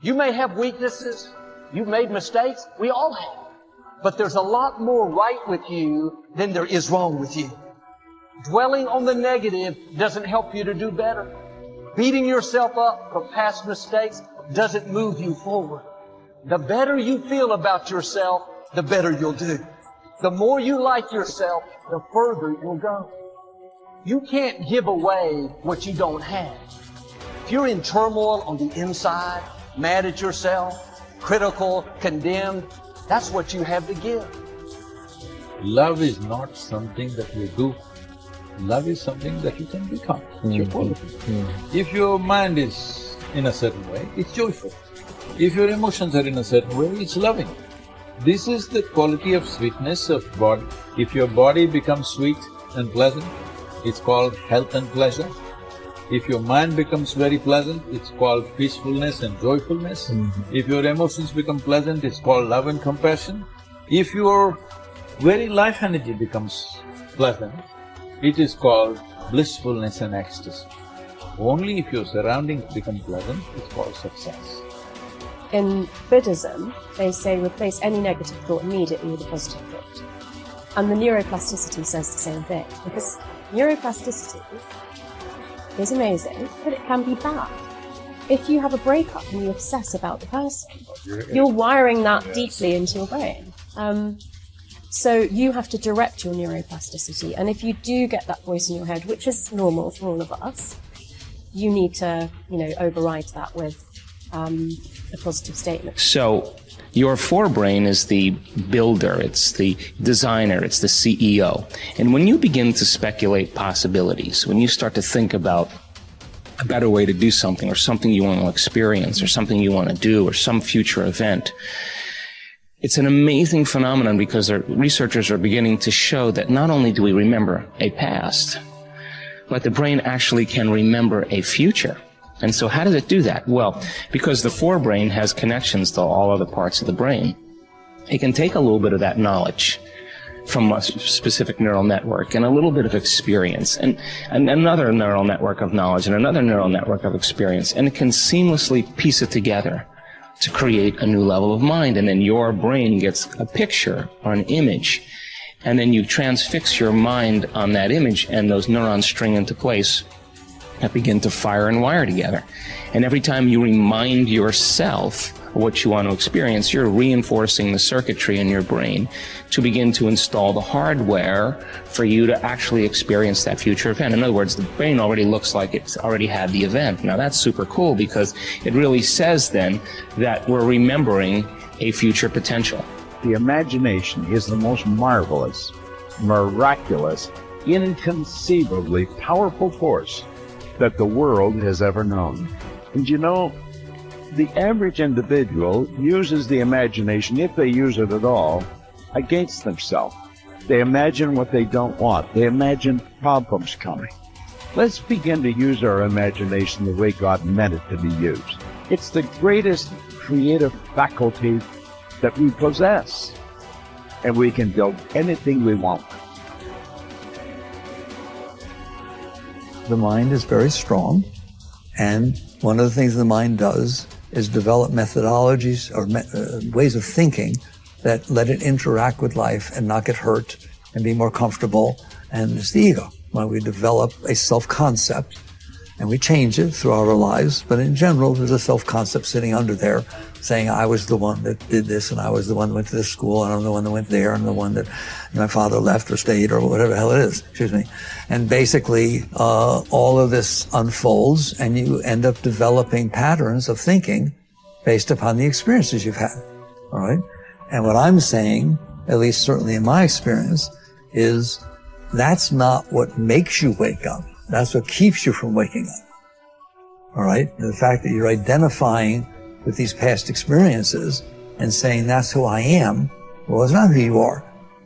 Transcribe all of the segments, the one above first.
You may have weaknesses. You've made mistakes. We all have. But there's a lot more right with you than there is wrong with you. Dwelling on the negative doesn't help you to do better. Beating yourself up for past mistakes doesn't move you forward. The better you feel about yourself, the better you'll do. The more you like yourself, the further you'll go. You can't give away what you don't have. If you're in turmoil on the inside, mad at yourself, critical, condemned, that's what you have to give. Love is not something that you do. Love is something that you can become. It's your quality. If your mind is in a certain way, it's joyful. If your emotions are in a certain way, it's loving. This is the quality of sweetness of body. If your body becomes sweet and pleasant, it's called health and pleasure. If your mind becomes very pleasant, it's called peacefulness and joyfulness. If your emotions become pleasant, it's called love and compassion. If your very life energy becomes pleasant, it is called blissfulness and ecstasy. Only if your surroundings become pleasant, it's called success. In Buddhism, they say replace any negative thought immediately with a positive thought. And the neuroplasticity says the same thing, because neuroplasticity is amazing, but it can be bad. If you have a breakup and you obsess about the person, you're wiring that deeply into your brain. So you have to direct your neuroplasticity, and if you do get that voice in your head, which is normal for all of us, you need to, override that with a positive statement. So your forebrain is the builder, it's the designer, it's the CEO. And when you begin to speculate possibilities, when you start to think about a better way to do something, or something you want to experience, or something you want to do, or some future event, it's an amazing phenomenon, because the researchers are beginning to show that not only do we remember a past, but the brain actually can remember a future. And so how does it do that? Well, because the forebrain has connections to all other parts of the brain, it can take a little bit of that knowledge from a specific neural network and a little bit of experience and another neural network of knowledge and another neural network of experience, and it can seamlessly piece it together to create a new level of mind. And then your brain gets a picture or an image, and then you transfix your mind on that image, and those neurons string into place that begin to fire and wire together. And every time you remind yourself of what you want to experience, you're reinforcing the circuitry in your brain to begin to install the hardware for you to actually experience that future event. In other words, the brain already looks like it's already had the event. Now that's super cool, because it really says then that we're remembering a future potential. The imagination is the most marvelous, miraculous, inconceivably powerful force that the world has ever known. And the average individual uses the imagination, if they use it at all, against themselves. They imagine what they don't want. They imagine problems coming. Let's begin to use our imagination the way God meant it to be used. It's the greatest creative faculty that we possess, and we can build anything we want. The mind is very strong, and one of the things the mind does is develop methodologies or ways of thinking that let it interact with life and not get hurt and be more comfortable. And it's the ego. When we develop a self-concept, and we change it throughout our lives, but in general, there's a self-concept sitting under there saying, I was the one that did this, and I was the one that went to this school, and I'm the one that went there, and the one that my father left or stayed, or whatever the hell it is, And basically, all of this unfolds, and you end up developing patterns of thinking based upon the experiences you've had, all right? And what I'm saying, at least certainly in my experience, is that's not what makes you wake up. That's what keeps you from waking up, all right? The fact that you're identifying with these past experiences and saying that's who I am, well, it's not who you are.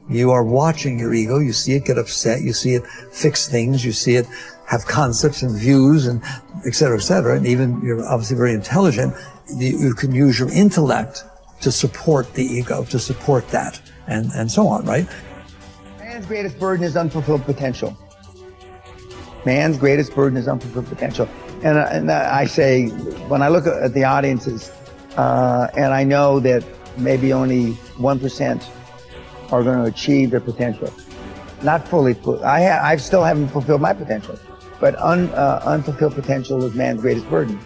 You are watching your ego. You see it get upset. You see it fix things. You see it have concepts and views and et cetera, and even you're obviously very intelligent. You can use your intellect to support the ego, to support that, and so on, right? Man's greatest burden is unfulfilled potential. Man's greatest burden is unfulfilled potential. And I say, when I look at the audiences, and I know that maybe only 1% are going to achieve their potential. Not fully, I still haven't fulfilled my potential, but unfulfilled potential is man's greatest burden.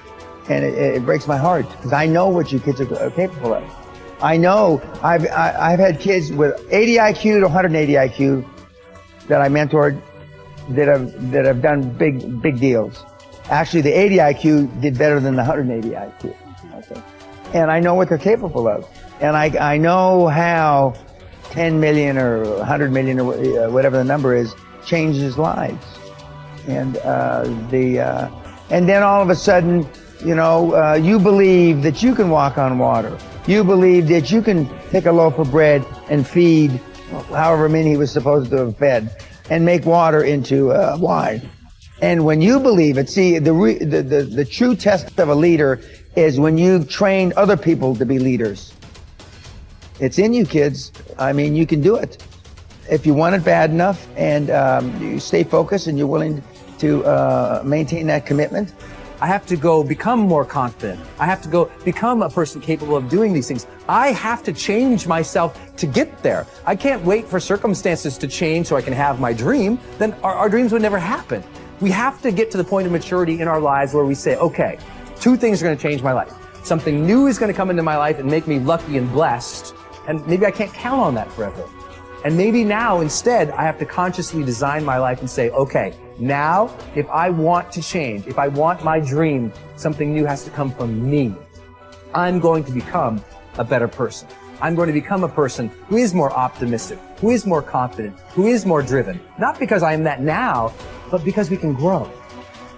And it breaks my heart, because I know what you kids are capable of. I know I've had kids with 80 IQ to 180 IQ that I mentored that have done big deals. Actually, the 80 IQ did better than the 180 IQ. Okay. And I know what they're capable of. And I know how 10 million or 100 million or whatever the number is changes lives. And and then all of a sudden, you know, you believe that you can walk on water. You believe that you can take a loaf of bread and feed however many he was supposed to have fed and make water into wine. And when you believe it, see, the true test of a leader is when you've trained other people to be leaders. It's in you, kids. I mean, you can do it. If you want it bad enough and you stay focused and you're willing to maintain that commitment. I have to go become more confident. I have to go become a person capable of doing these things. I have to change myself to get there. I can't wait for circumstances to change so I can have my dream. Then our dreams would never happen. We have to get to the point of maturity in our lives where we say, okay, 2 things are going to change my life. Something new is going to come into my life and make me lucky and blessed. And maybe I can't count on that forever. And maybe now instead I have to consciously design my life and say, okay, now if I want to change, if I want my dream, something new has to come from me. I'm going to become a better person. I'm going to become a person who is more optimistic, who is more confident, who is more driven. Not because I am that now, but because we can grow.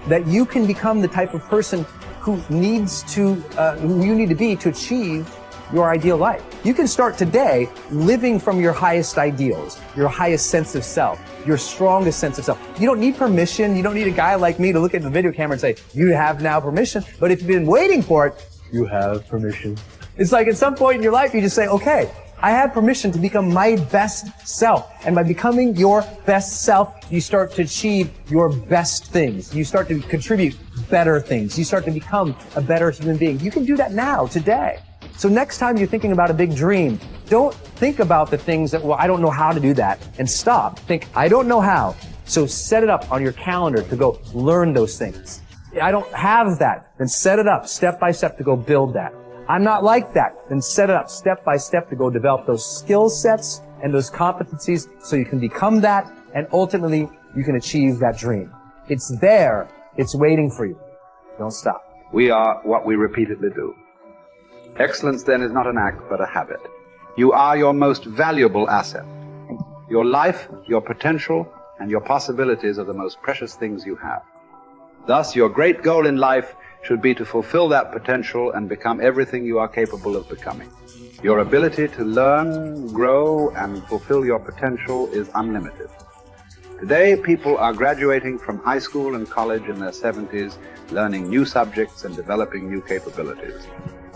That you can become the type of person who you need to be to achieve your ideal life. You can start today living from your highest ideals, your highest sense of self, your strongest sense of self. You don't need permission. You don't need a guy like me to look at the video camera and say, you have now permission. But if you've been waiting for it, you have permission. It's like at some point in your life, you just say, okay, I have permission to become my best self. And by becoming your best self, you start to achieve your best things. You start to contribute better things. You start to become a better human being. You can do that now, today. So next time you're thinking about a big dream, don't think about the things that, well, I don't know how to do that, and stop. Think, I don't know how. So set it up on your calendar to go learn those things. I don't have that. Then set it up step by step to go build that. I'm not like that. Then set it up step by step to go develop those skill sets and those competencies so you can become that, and ultimately you can achieve that dream. It's there. It's waiting for you. Don't stop. We are what we repeatedly do. Excellence, then, is not an act, but a habit. You are your most valuable asset. Your life, your potential, and your possibilities are the most precious things you have. Thus, your great goal in life should be to fulfill that potential and become everything you are capable of becoming. Your ability to learn, grow, and fulfill your potential is unlimited. Today, people are graduating from high school and college in their 70s, learning new subjects and developing new capabilities.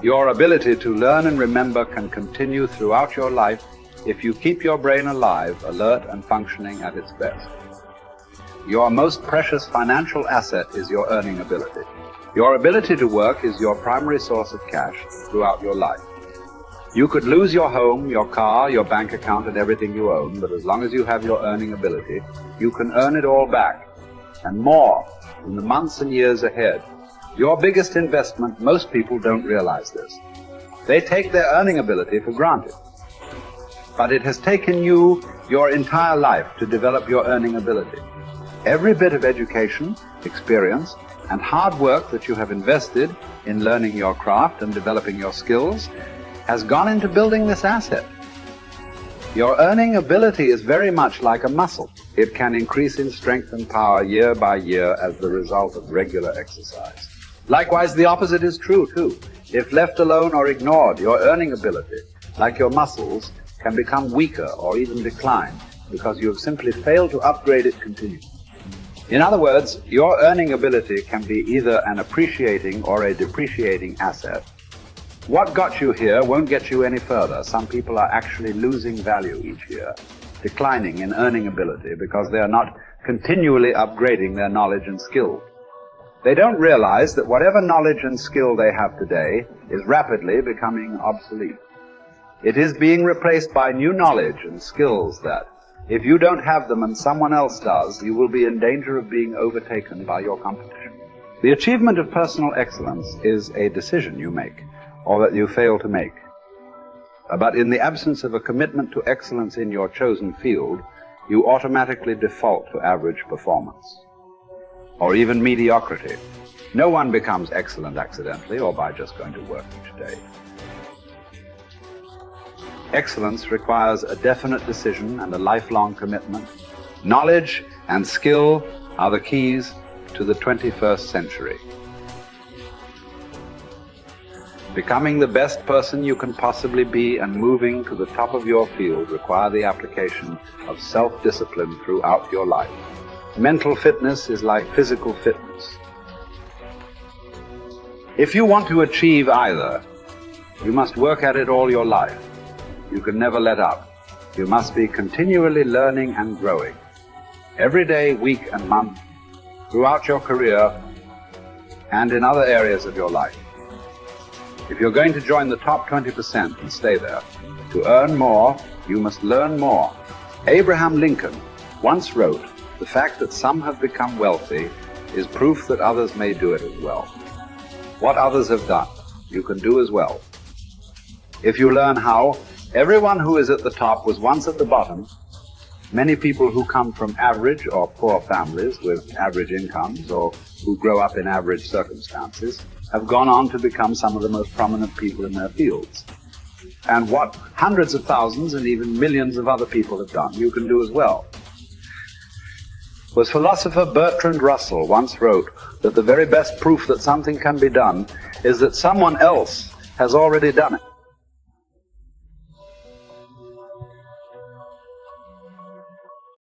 Your ability to learn and remember can continue throughout your life if you keep your brain alive, alert, and functioning at its best. Your most precious financial asset is your earning ability. Your ability to work is your primary source of cash throughout your life. You could lose your home, your car, your bank account, and everything you own, but as long as you have your earning ability, you can earn it all back, and more in the months and years ahead. Your biggest investment, most people don't realize this. They take their earning ability for granted. But it has taken you your entire life to develop your earning ability. Every bit of education, experience, and hard work that you have invested in learning your craft and developing your skills has gone into building this asset. Your earning ability is very much like a muscle. It can increase in strength and power year by year as the result of regular exercise. Likewise, the opposite is true, too. If left alone or ignored, your earning ability, like your muscles, can become weaker or even decline because you have simply failed to upgrade it continually. In other words, your earning ability can be either an appreciating or a depreciating asset. What got you here won't get you any further. Some people are actually losing value each year, declining in earning ability because they are not continually upgrading their knowledge and skill. They don't realize that whatever knowledge and skill they have today is rapidly becoming obsolete. It is being replaced by new knowledge and skills that, if you don't have them and someone else does, you will be in danger of being overtaken by your competition. The achievement of personal excellence is a decision you make, or that you fail to make. But in the absence of a commitment to excellence in your chosen field, you automatically default to average performance, or even mediocrity. No one becomes excellent accidentally or by just going to work each day. Excellence requires a definite decision and a lifelong commitment. Knowledge and skill are the keys to the 21st century. Becoming the best person you can possibly be and moving to the top of your field require the application of self-discipline throughout your life. Mental fitness is like physical fitness. If you want to achieve either, you must work at it all your life. You can never let up. You must be continually learning and growing. Every day, week and month, throughout your career, and in other areas of your life. If you're going to join the top 20% and stay there, to earn more, you must learn more. Abraham Lincoln once wrote, "The fact that some have become wealthy is proof that others may do it as well." What others have done, you can do as well. If you learn how, everyone who is at the top was once at the bottom. Many people who come from average or poor families with average incomes or who grow up in average circumstances have gone on to become some of the most prominent people in their fields. And what hundreds of thousands and even millions of other people have done, you can do as well. Was philosopher Bertrand Russell once wrote that the very best proof that something can be done is that someone else has already done it.